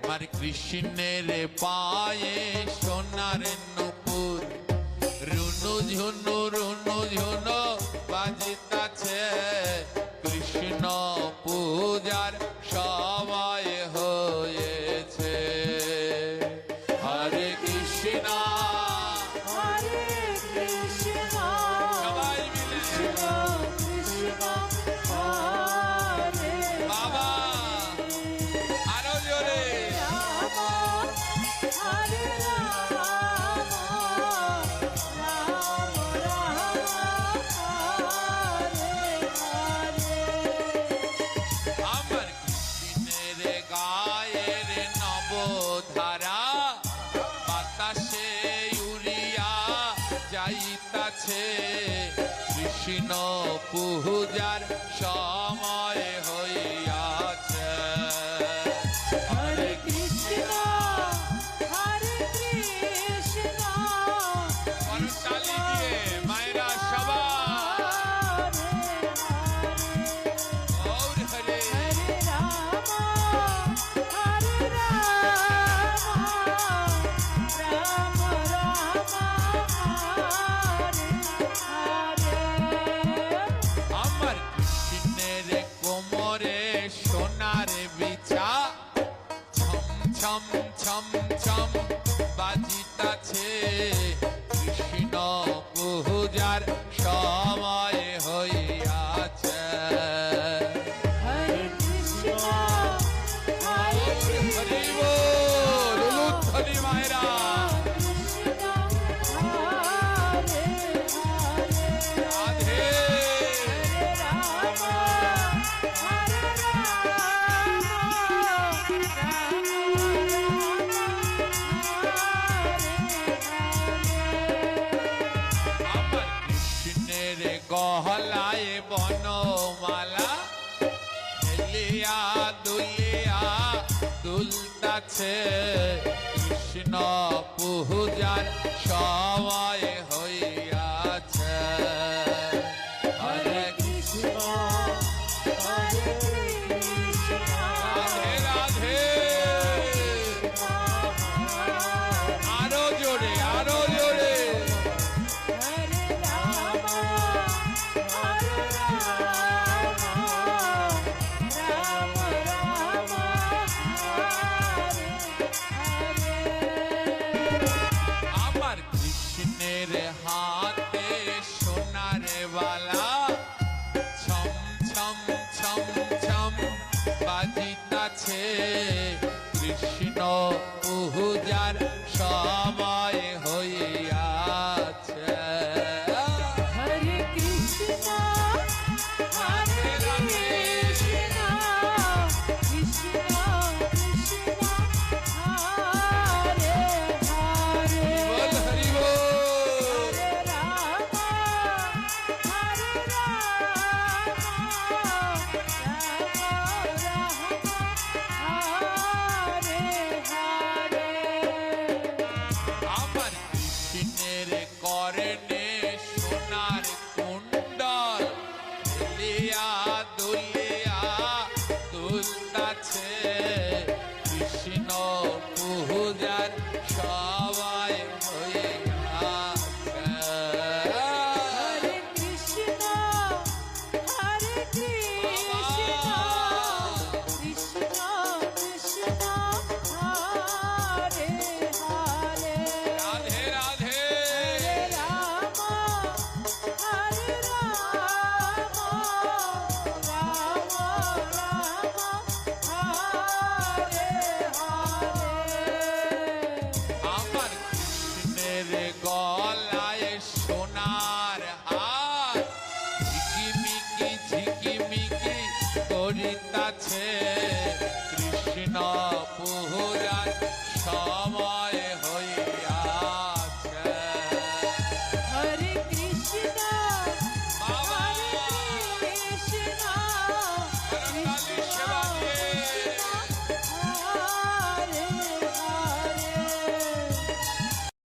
আমার কৃষ্ণের পায়ে সোনার নুপুর, রুনু ঝুনু বাজিতাছে, কৃষ্ণ পূজার সময় হয়েছে। হরে কৃষ্ণ হরে কৃষ্ণ সবাই মিলে কৃষ্ণ হরে বাবা আরো জোরে রাম হরে রাম রাম রাম হরে হরে। আমার কৃষ্ণের গায়ের নবধারা বাতাসে উড়িয়া যাইতাছে, কৃষ্ণ পূজার সময় হইয়াছে। হরে কৃষ্ণ হরে কৃষ্ণ করতালি দিয়ে মায়েরা সবাই গৌর হরে। হরে রাম হরে রাম রাম রাম হরে হরে। আমার কৃষ্ণের কোমরে সোনার বিছা, ছম ছম ছম বাজিতাছে, কৃষ্ণ পূজার সময় হইয়াছে। হরে কৃষ্ণ হরে হরি বল উলুধ্বনি মায়েরা কৃষ্ণ হরে হরে। রাধে। হরে রাম হরে রাম রাম আমার কৃষ্ণের গহলায় বনমালা, হেলিয়া দুলিয়া দুলতাছে, কৃষ্ণ পূজার সময় হইয়াছে। হরে কৃষ্ণ হরে কৃষ্ণ রাধে রাধে আরো জোরে আরো জোরে হরে রাম হরে রাম রাম রাম হরে হরে। আমার কৃষ্ণের হাতে সোনার বালা, ছম ছম ছম ছম বাজিতাছে, কৃষ্ণ পূজার সময় হইয়াছে। হরে কৃষ্ণ হরে কৃষ্ণ কৃষ্ণ কৃষ্ণ হরে হরে। বল হরি বল। হরে রাম হরে রাম রাম রাম হরে হরে। আমার কৃষ্ণের কর্ণে সোনার কুণ্ডল, হেলিয়া দুলিয়া দুলতাছে, কৃষ্ণ পূজার সময় হইয়াছে। হরে কৃষ্ণ হরে কৃষ্ণ কৃষ্ণ কৃষ্ণ হরে হরে। রাধে রাধে হরে রাম হরে রাম রাম রাম হরে হরে। আমার কৃষ্ণের গলায় সোনার হার, ঝিকিমিকি করিতাছে, কৃষ্ণ পূজার সময় হইয়াছে। হরে কৃষ্ণ